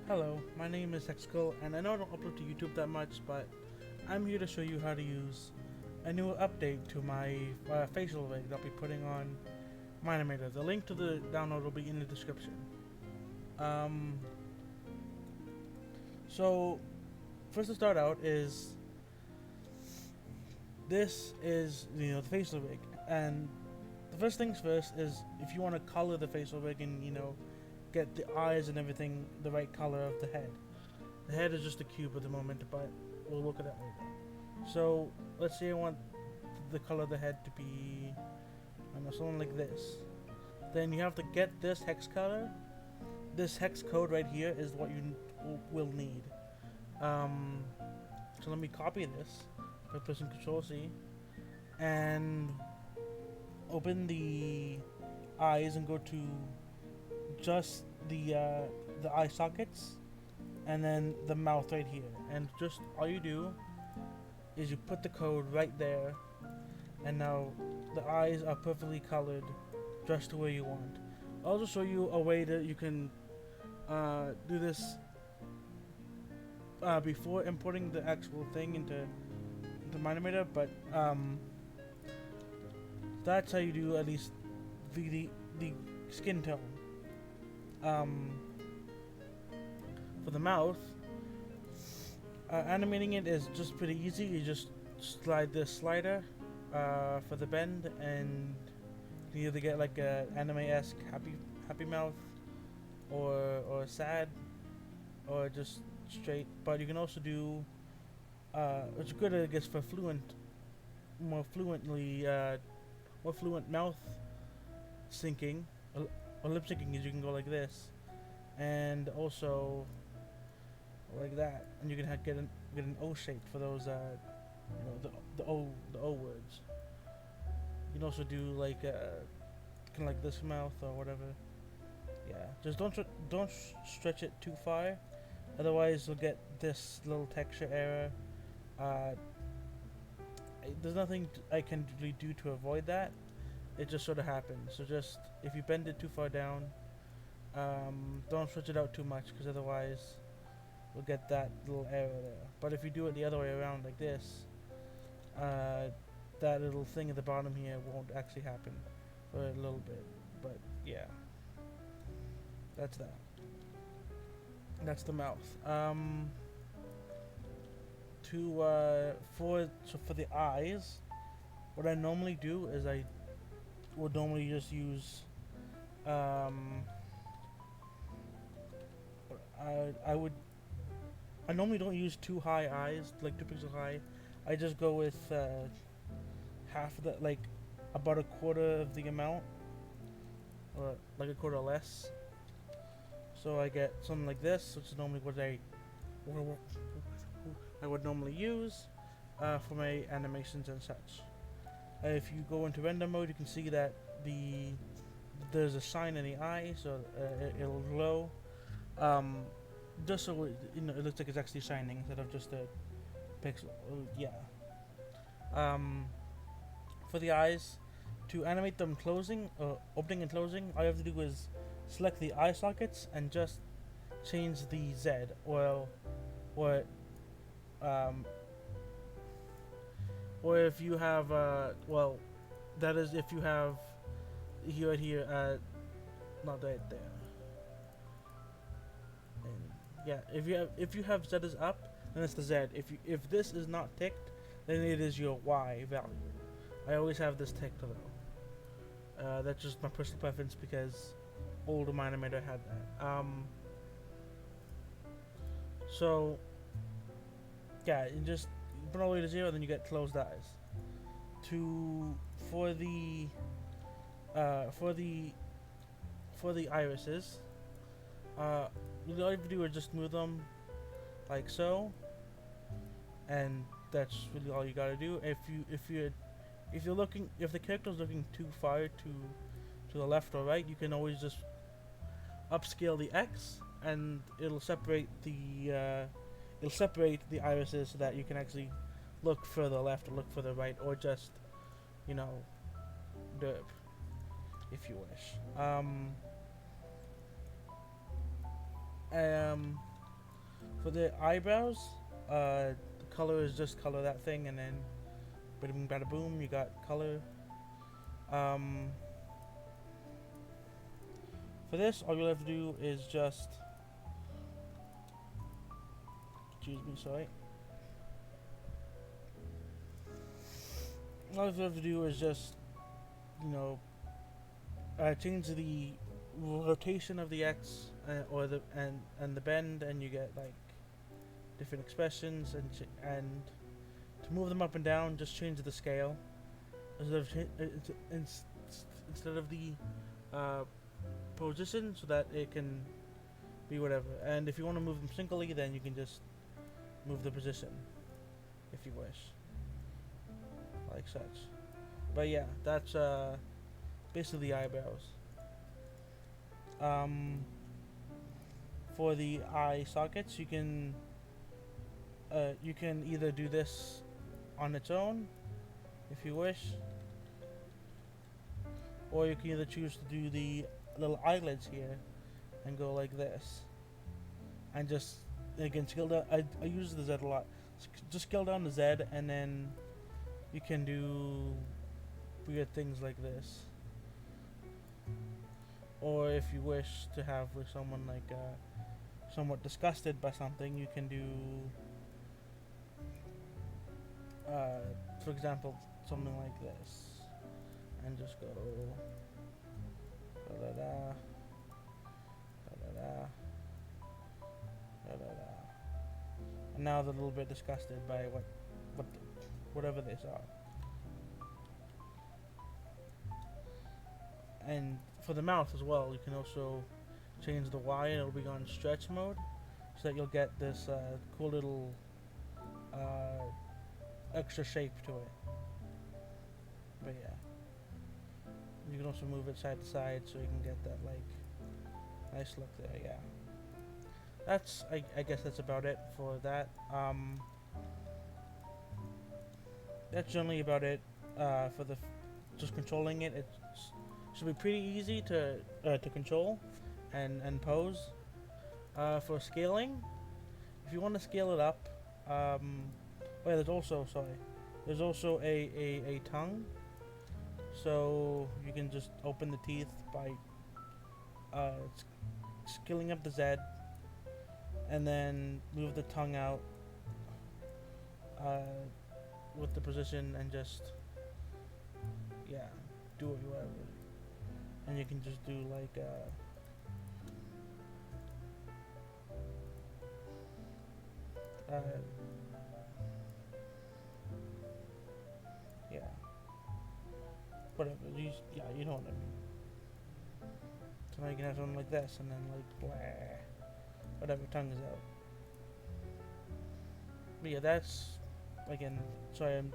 Hello, my name is Hexkull, and I know I don't upload to YouTube that much, but I'm here to show you how to use a new update to my facial rig that I'll be putting on Mine-Imator. The link to the download will be in the description. Um, so, first to start out is, this is, the facial rig, and the first things first is if you want to color the facial rig and, get the eyes and everything the right color of the head. The head is just a cube at the moment, but we'll look at that later. So let's say I want the color of the head to be, I don't know, something like this. Then you have to get this hex color. This hex code right here is what you will need. So let me copy this by pressing Control C and open the eyes and go to just the eye sockets, and then the mouth right here, and just all you do is you put the code right there, and now the eyes are perfectly colored just the way you want. I'll just show you a way that you can do this before importing the actual thing into Mine-Imator, but that's how you do at least the skin tone. For the mouth, animating it is just pretty easy. You just slide this slider for the bend, and you either get like a anime-esque happy mouth, or sad, or just straight. But you can also do, it's good, I guess, for more fluent mouth syncing. Or lip syncing is you can go like this, and also like that, and you can get an O shape for those the O words. You can also do like kind of like this mouth or whatever. Yeah, just don't stretch it too far, otherwise you'll get this little texture error. There's nothing I can really do to avoid that. It just sort of happens. So just, if you bend it too far down, don't stretch it out too much, because otherwise we'll get that little error there. But if you do it the other way around like this, that little thing at the bottom here won't actually happen for a little bit. But yeah, that's that. That's the mouth. For the eyes, what I normally do is I would normally just use I normally don't use too high eyes, like 2 pixels high. I just go with half of the, like about a quarter of the amount, or like a quarter less. So I get something like this, which is normally what I would normally use for my animations and such. If you go into render mode, you can see that there's a shine in the eye, so it'll glow. Just so it looks like it's actually shining instead of just a pixel. Yeah. For the eyes, to animate them opening and closing, all you have to do is select the eye sockets and just change the Z, or if you have that is if you have right here, not right there. And yeah, if you have Z is up, then it's the Z. If this is not ticked, then it is your Y value. I always have this ticked though. That's just my personal preference because older Mine-Imator had that. So yeah, you just put all the way to 0, then you get closed eyes. For the irises, all you have to do is just move them like so, and that's really all you gotta do. If the character's looking too far to the left or right, you can always just upscale the X, and it'll separate the irises so that you can actually look further left or look further right, or just derp if you wish. For the eyebrows, the color is just color that thing, and then bada boom, bada boom, you got color. For this, all you'll have to do is just, excuse me, sorry. All you have to do is just, you know, change the rotation of the X or the and the bend, and you get like different expressions. And to move them up and down, just change the scale instead of the position, so that it can be whatever. And if you want to move them singly, then you can just move the position if you wish, like such. But yeah, that's basically the eyebrows. For the eye sockets, you can either do this on its own if you wish, or you can either choose to do the little eyelids here and go like this, and just again scale down. I use the Z a lot. Just scale down the Z, and then you can do weird things like this. Or if you wish to have someone like somewhat disgusted by something, you can do, for example, something like this, and just go da da da da da da da da da. And now they're a little bit disgusted by whatever they saw. And for the mouth as well, you can also change the Y, and it'll be on stretch mode, so that you'll get this cool little extra shape to it. But yeah, you can also move it side to side, so you can get that like nice look there. Yeah, that's I guess that's about it for that. That's generally about it for the just controlling it. It should be pretty easy to control and pose. For scaling, if you want to scale it up, there's also a tongue, so you can just open the teeth by scaling up the Z, and then move the tongue out with the position, and just do it whatever. And you can just do like whatever. You know what I mean. So now you can have something like this, and then like blah, whatever, tongue is out. But yeah, that's again. Sorry, I'm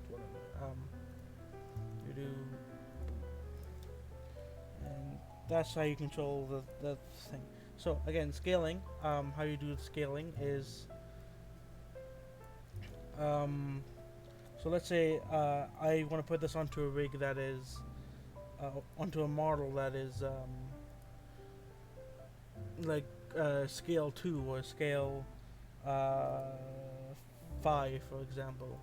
whatever. You do. And that's how you control the thing. So again, scaling, how you do the scaling is, so let's say I want to put this onto a rig that is, onto a model that is like scale 2 or scale 5, for example.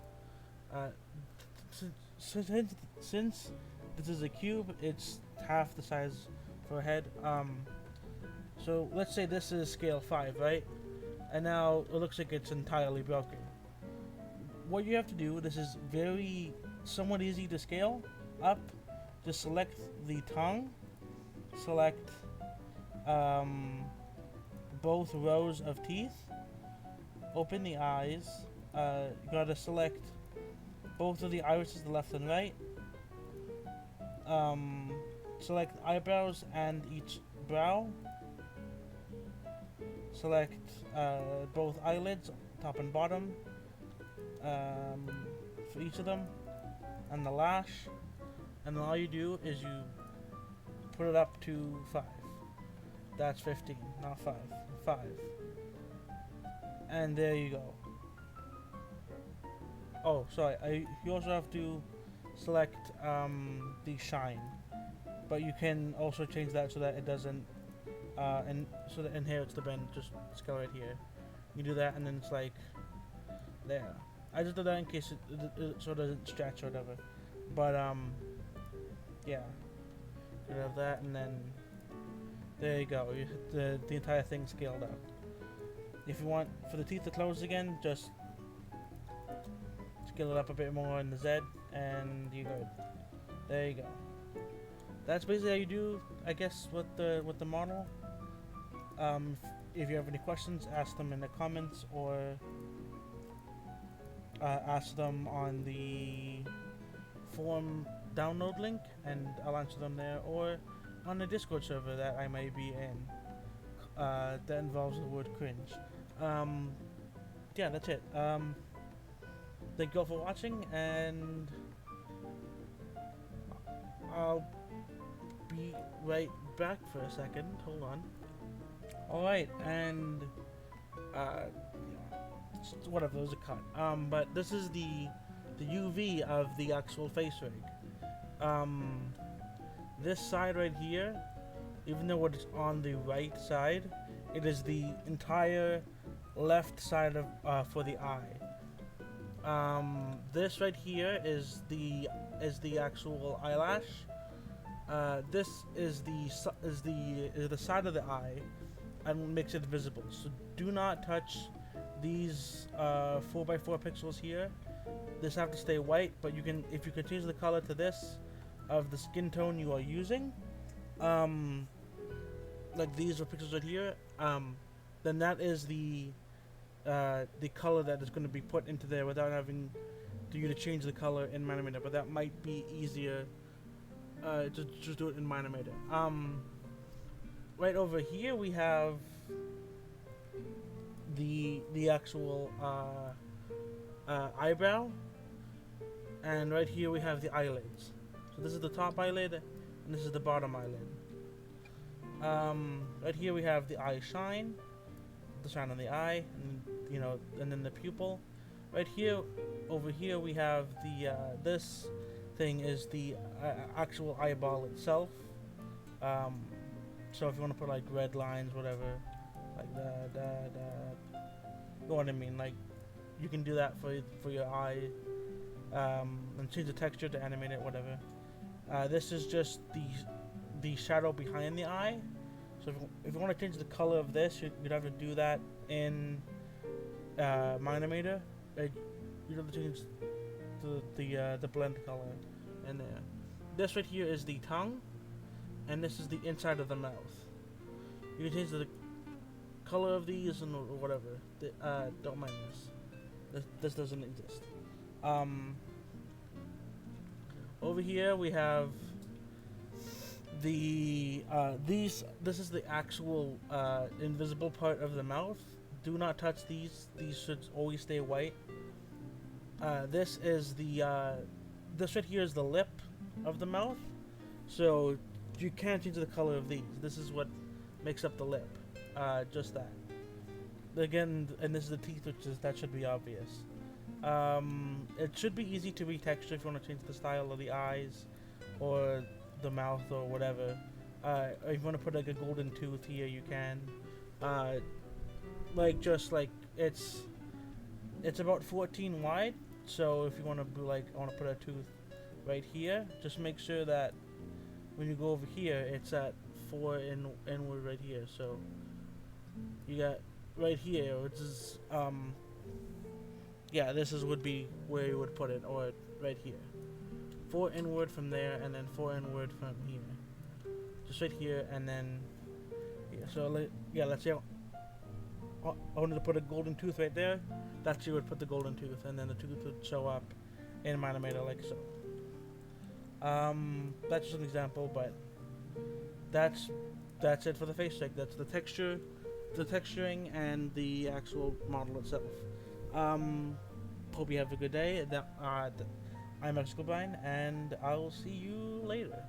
Since this is a cube, it's half the size for a head. So let's say this is scale 5, right? And now it looks like it's entirely broken. What you have to do, this is somewhat easy to scale up. Just select the tongue, select both rows of teeth, open the eyes, you gotta select both of the irises, the left and right, select eyebrows and each brow, select both eyelids, top and bottom, for each of them, and the lash, and then all you do is you put it up to 5. That's 15, not 5. 5. And there you go. Oh, sorry, you also have to select the shine, but you can also change that so that it doesn't and so that inherits the bend, just scale right here. You do that, and then it's like there. I just did that in case it so it doesn't stretch or whatever. But yeah, you have that, and then there you go. You hit the entire thing scaled up. If you want for the teeth to close again, just scale it up a bit more in the Z, and you're good. There you go. That's basically how you do, I guess, with the model. If you have any questions, ask them in the comments, or ask them on the forum download link, and I'll answer them there, or on the Discord server that I may be in that involves the word cringe. Yeah, that's it. Thank you all for watching, and I'll be right back for a second. Hold on. Alright, and whatever, those are cut. But this is the UV of the actual face rig. This side right here, even though it's on the right side, it is the entire left side of for the eye. This right here is the actual eyelash. This is the side of the eye, and makes it visible. So do not touch these 4x4 pixels here. This have to stay white, but you can, if you can change the color to this of the skin tone you are using, like these are pixels right here, then that is the color that is going to be put into there without having you to change the color in Mine-Imator. But that might be easier to just do it in Mine-Imator. Right over here we have the actual eyebrow, and right here we have the eyelids. So this is the top eyelid, and this is the bottom eyelid. Right here we have the eye shine, the shine on the eye, and and then the pupil. Right here, over here we have the this thing is the actual eyeball itself. So if you want to put like red lines, whatever, like that, you know what I mean? Like you can do that for your eye, and change the texture to animate it, whatever. This is just the shadow behind the eye. So if you want to change the color of this, you'd have to do that in Mine-Imator. You'd have to change the blend color in there. This right here is the tongue, and this is the inside of the mouth. You can change the color of these and or whatever. Don't mind this. This doesn't exist. Over here we have this is the actual invisible part of the mouth. Do not touch these. These should always stay white. This is this right here is the lip of the mouth. So you can't change the color of these. This is what makes up the lip. Just that. Again, and this is the teeth, that should be obvious. It should be easy to retexture if you want to change the style of the eyes or the mouth or whatever. If you want to put like a golden tooth here, you can. It's about 14 wide. So if you want to do I want to put a tooth right here, just make sure that when you go over here, it's at 4 inward right here. So you got right here, which is yeah, this would be where you would put it, or right here. 4 inward from there, and then 4 inward from here. Just right here, and then yeah. So let's say I wanted to put a golden tooth right there. That's where you would put the golden tooth, and then the tooth would show up in Mine-Imator like so. That's just an example, but that's it for the face check. That's the texture, the texturing, and the actual model itself. Hope you have a good day. I'm Mine, and I'll see you later.